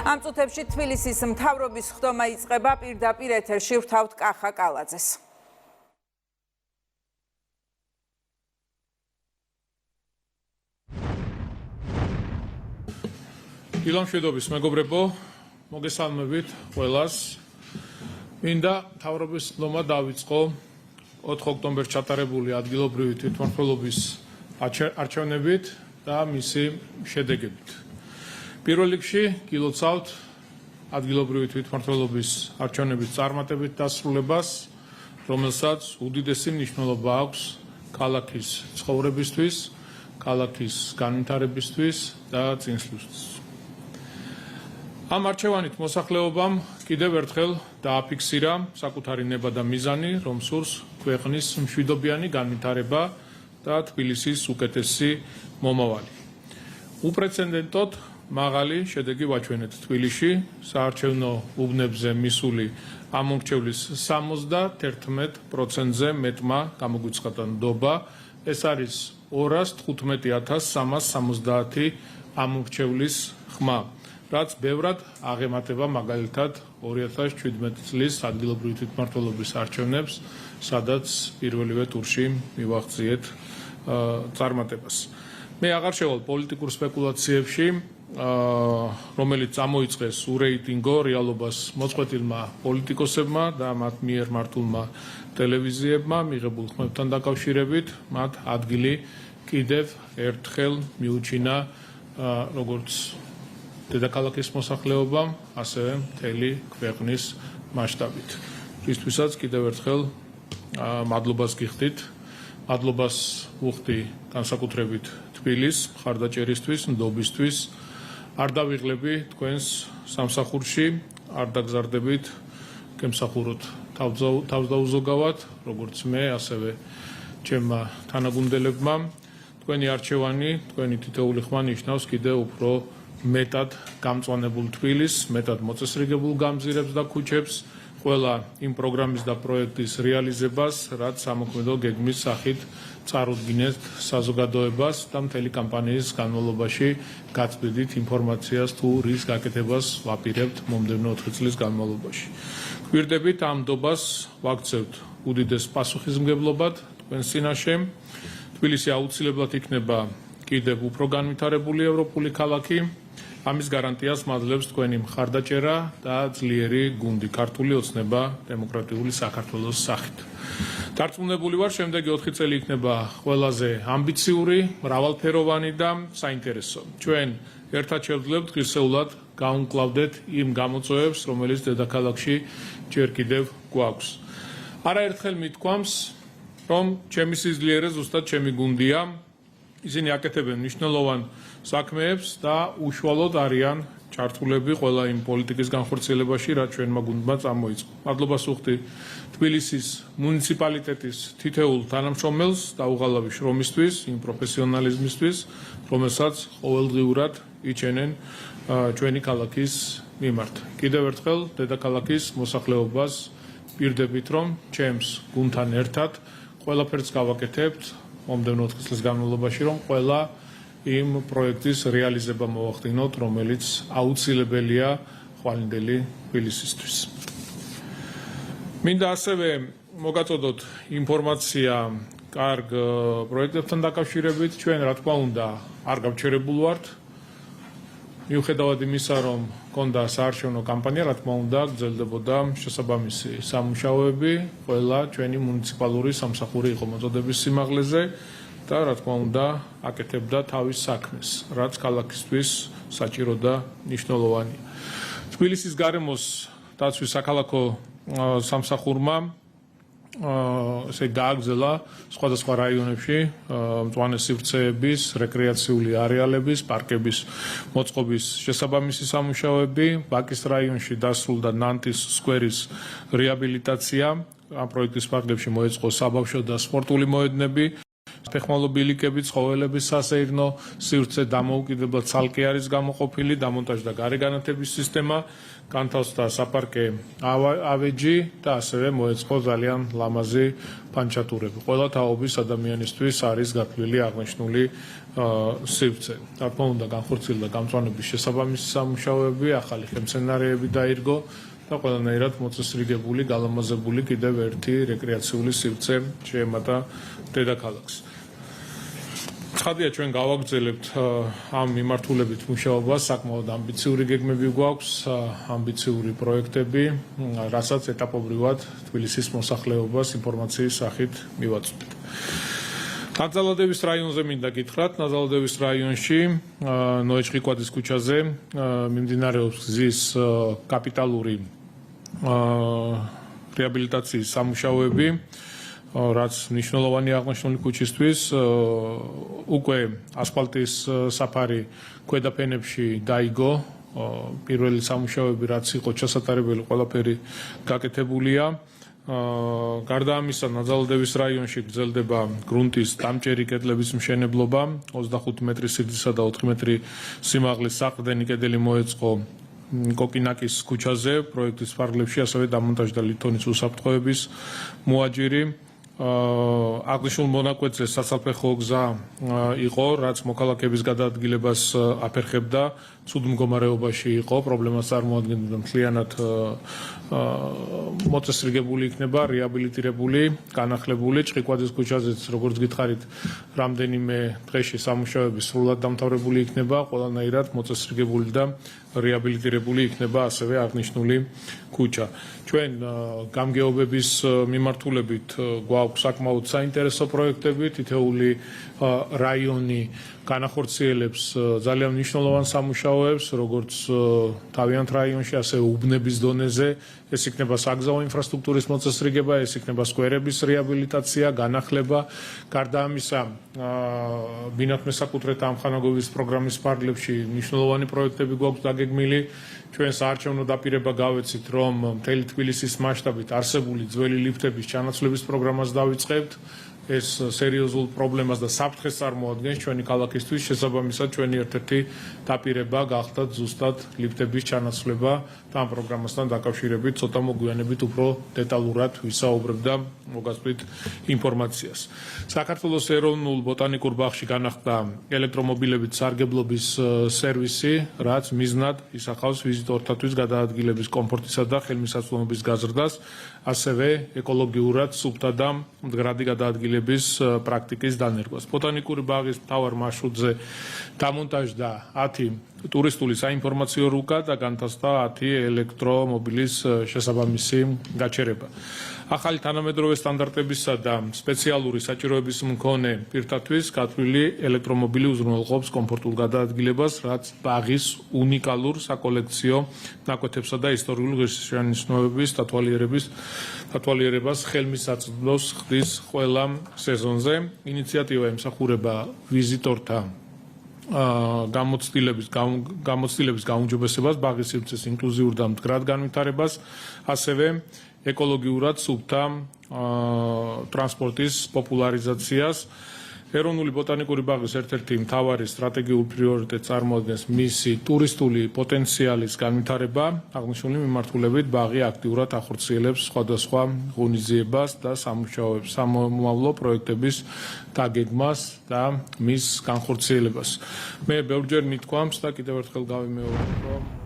ამ წუთებში თბილისის მთავრობის ხდომა იწყება პირდაპირ ეთერში ვრთავთ კახა კალაძეს. დილამშვიდობის მეგობრებო, მოგესალმებით ყველას. მინდა მთავრობის ხდომა დავიწყო 4 ოქტომბერს ჩატარებული ადგილობრივი თვითმმართველობის არჩევნებით და მისი შედეგებით. პირველ რიგში გილოცავთ ადგილობრივი თვითმმართველობის არჩევნების წარმატებით დასრულებას, რომელსაც უდიდესი მნიშვნელობა აქვს ქალაქის ცხოვრებისთვის, ქალაქის განვითარებისთვის და წინსვლისთვის. ამ არჩევანით მოსახლეობამ კიდევ ერთხელ დააფიქსირა საკუთარი ნება და მიზანი, რომ სურს ქვეყნის მშვიდობიანი განვითარება და თბილისის უკეთესი მომავალი. უპრეცედენტოდ მაღალი შედეგი ვაჩვენეთ თბილისში, საარჩევნო უბნებზე მისული ამომრჩევლის 71%-ზე მეტმა გამოგვიცხადა ნდობა. ეს არის 215,370 ამომრჩევლის ხმა, რაც ბევრად აღემატება მაგალითად 2017 წლის ადგილობრივი თვითმმართველობის არჩევნებს, სადაც პირველივე ტურში მივაღწიეთ წარმატებას. მე აღარ შევალ პოლიტიკურ სპეკულაციებში, რომელიც წამოიწყეს ურეიტინგო რეალობას მოწყვეტილმა პოლიტიკოსებმა და მათ მიერ მართულმა ტელევიზიებმა მიღებულ ხმებთან დაკავშირებით, მათ ადგილი კიდევ ერთხელ მიუჩინა როგორც დედაქალაქის მოსახლეობამ, ასევე მთელი ქვეყნის მასშტაბით. რისთვისაც კიდევ ერთხელ მადლობას გიხდით, მადლობას ვუხდი განსაკუთრებით თბილის მხარდაჭერისთვის, ნდობისთვის. არ დავიღლები თქვენს სამსახურში, არ დაგზარდებით გემსახუროთ თავდაუზოგავად, როგორც მე, ასევე ჩემმა თანაგუნდელებმა. თქვენი არჩევანი, თქვენი თითოეული ხმა ნიშნავს კიდევ უფრო მეტად გამწვანებულ თბილისს, მეტად მოწესრიგებულ გამზირებს და ქუჩებს, ყველა იმ პროგრამის და პროექტის რეალიზებას, რაც სამოქმედო გეგმის სახით წარუდგინეთ საზოგადოებას და მთელი კამპანიის განმავლობაში გაწვდით ინფორმაციას თუ რის გაკეთებას ვაპირებთ მომდევნო 4 წლის განმავლობაში. გვირდებით ამ ნდობას ვაქცევთ უდიდეს პასუხისმგებლობად თქვენს წინაშე. თბილისი აუცილებლად იქნება კიდევ უფრო განვითარებული ევროპული ქალაქი. ამის გარანტიას მაძლევს თქვენი მხარდაჭერა და ძლიერი გუნდი, ქართული ოცნება დემოკრატიული საქართველოს სახით. დარწმუნებული ვარ, შემდეგი 4 წელი იქნება ყველაზე ამბიციური, მრავალფეროვანი და საინტერესო. ჩვენ ერთად შევძლებთ ღირსეულად გავუმკლავდეთ იმ გამოწვევებს, რომელიც დედაქალაქში ჯერ კიდევ გვაქვს. არაერთხელ მithქვამს, რომ ჩემი სიძლიერე ზუსტად ჩემი გუნდია. ისინი აკეთებენ მნიშვნელოვან საქმეებს და უშუალოდ არიან ჩართულები ყველა იმ პოლიტიკის განხორციელებაში, რაც ჩვენმა გუნდმა წამოიწყო. მადლობას ვუხდი თბილისის მუნიციპალიტეტის თითოეულ თანამშრომელს დაუღალავი შრომისთვის, იმ პროფესიონალიზმისთვის, რომელსაც ყოველდღიურად იჩენენ ჩვენი ქალაქის მიმართ. კიდევ ერთხელ დედაქალაქის მოსახლეობას პირდებით, რომ ჩემს გუნდთან ერთად ყველაფერს გავაკეთებთ მომდევნო 4 წლის განმავლობაში, რომ ყველა იმ პროექტის რეალიზება მოვახდინოთ, რომელიც აუცილებელია ხვალინდელი თბილისისთვის. მინდა ასევე მოგაწოდოთ ინფორმაცია კარგ პროექტებთან დაკავშირებით. ჩვენ, რა თქმა უნდა, არ გავჩერებულ ვართ. მიუხედავად იმისა, რომ გქონდა საარჩევნო კამპანია, რა თქმა უნდა, გრძელდებოდა შესაბამისი სამუშაოები, ყველა ჩვენი მუნიციპალური სამსახური იყო მოწოდების სიმაღლეზე და რა თქმა უნდა, აკეთებდა თავის საქმეს, რაც ქალაქისთვის საჭირო და მნიშვნელოვანია. თბილისის გარემოს დაცვის საქალაქო სამსახურმა ესე გააგრძელა სხვადასხვა რაიონებში მწვანე სივრცეების, რეკრეაციული არეალების, პარკების მოწყობის შესაბამისი სამუშაოები. ბაკის რაიონში დასრულდა ნანტის სკვერის რეაბილიტაცია. ამ პროექტის ფარგლებში მოეწყო საბავშვო და სპორტული მოედნები. ფეხმალობილიკები, ცხოველების სასეირნო სივრცე დამოუკიდებლად ცალკე არის გამოყოფილი, დამონტაჟდა გარეგანათების სისტემა, განთავსდა საპარკე ავეჯი და ასევე მოეწყო ძალიან ლამაზი პანჩატურები. ყველა თაობის ადამიანისთვის არის გათვლილი აღნიშნული სივრცე. რა თქმა უნდა, განხორციელდა გამწვანების შესაბამისი სამუშაოები, ახალი ხელმცენარეები დაირგო და ყველანაირად მოწესრიგებული, გალამაზებული კიდევ ერთი რეკრეაციული სივრცე შეემატა დედაქალაქს. ცხადია, ჩვენ გავაგრძელებთ ამ მიმართულებით მუშაობას, საკმაოდ ამბიციური გეგმები გვაქვს, ამბიციური პროექტები, რასაც ეტაპობრივად თბილისის მოსახლეობას ინფორმაციის სახით მივაწვდით. ნაძალადევის რაიონზე მინდა გითხრათ, ნაძალადევის რაიონში ნოეჭყიკვაძის ქუჩაზე მიმდინარეობს გზის კაპიტალური რეაბილიტაციის სამუშაოები, რაც მნიშვნელოვანი აღნიშნული ქუჩისთვის, უკვე ასფალტის საფარი ქვედა ფენებში დაიგო, პირველი სამუშაოები რაც იყო ჩასატარებელი ყველაფერი გაკეთებულია. გარდა ამისა, ნაძალადევის რაიონში გრძელდება გრუნტის დამჭერი კედლების მშენებლობა, 25 მეტრის სიგრძისა და 4 მეტრი სიმაღლის საყრდენი კედელი მოეწყო კოკინაკის ქუჩაზე, პროექტის ფარგლებში ასევე დამონტაჟდა ლითონის უსაფრთხოების მოაჯირი. აღნიშნულ მონაკვეთზე სასაფეხო გზა იყო, რაც მოქალაქეების გადაადგილებას აფერხებდა, ცუდ მდგომარეობაში იყო, პრობლემას წარმოადგენდა, მთლიანად მოწესრიგებული იქნება, რეაბილიტირებული, განახლებული. ჭყიკვაძის ქუჩაზეც, როგორც გითხარით, რამდენიმე დღეში სამუშაოები სრულად დამთავრებული იქნება, ყველანაირად მოწესრიგებული და რეაბილიტირებული იქნება ასევე აღნიშნული ქუჩა. ჩვენ გამგეობების მიმართულებით გვაქვს საკმაოდ საინტერესო პროექტები, თითოეული რაიონი განახორციელებს ძალიან მნიშვნელოვან სამუშაოებს, როგორც თავიანთ რაიონში, ასევე უბნების დონეზე. ეს იქნება საგზაო ინფრასტრუქტურის მოწესრიგება, ეს იქნება სკვერების რეაბილიტაცია, განახლება. გარდა ამისა, ბინათ მესაკუთრეთა ამხანაგობის პროგრამის ფარგლებში მნიშვნელოვანი პროექტები გვაქვს დაგეგმილი. ჩვენ საარჩევნო დაპირება გავეცით, რომ მთელი თბილისის მასშტაბით არსებული ძველი ლიფტების ჩანაცვლების პროგრამას დავიწყებთ. ეს სერიოზულ პრობლემას და საფრთხეს წარმოადგენს ჩვენი ქალაქისთვის, შესაბამისად ჩვენი ერთ-ერთი დაპირება გახდათ ზუსტად ლიფტების ჩანაცვლება და ამ პროგრამასთან დაკავშირებით ცოტა მოგვიანებით უფრო დეტალურად ვისაუბრებ და მოგასწრით ინფორმაციას. საქართველოს ეროვნულ ბოტანიკურ ბაღში განახლდა ელექტრომობილებით სარგებლობის სერვისი, რაც მიზნად ისახავს ვიზიტორთათვის გადაადგილების კომფორტისა და ხელმისაწვდომობის გაზრდას, ასევე ეკოლოგიურად სუფთა და მდგრადი გადაადგილების პრაქტიკის დანერგვას. ბოტანიკური ბაღის მთავარ მარშრუტზე დამონტაჟდა 10 ტურისტული საინფორმაციო რუკა და განთავსდა 10 ელექტრომობილის შესაბამისი გაჩერება. ახალი თანამედროვე სტანდარტებისა და სპეციალური საჭიროების მქონე პირთათვის გათვლილი ელექტრომობილი უზრუნველყოფს კომფორტულ გადაადგილებას, რაც ბაღის უნიკალურ საკოლექციო ნაკვეთებსა და ისტორიული ღირსშესანიშნაობების დათვალიერებას ხელმისაწვდომს ხდის ყველა სეზონზე. ინიციატივა ემსახურება ვიზიტორთა გამოცდილების გაუმჯობესებას, ბაღის სივრცეს ინკლუზიურ და მდგრად განვითარებას, ასევე ეკოლოგიურად სუფთა ტრანსპორტის პოპულარიზაციას. ეროვნული ბოტანიკური ბაღის ერთ-ერთი მთავარი სტრატეგიული პრიორიტეტი წარმოადგენს მისი ტურისტული პოტენციალის განვითარება. აღნიშნული მიმართულებით ბაღი აქტიურად ახორციელებს სხვადასხვა ღონისძიებას და სამუშაოებს, სამომავლო პროექტების დაგეგმას და მის განხორციელებას. მე ბევრჯერ მithქვამს და კიდევ ერთხელ გავიმეორებ, რომ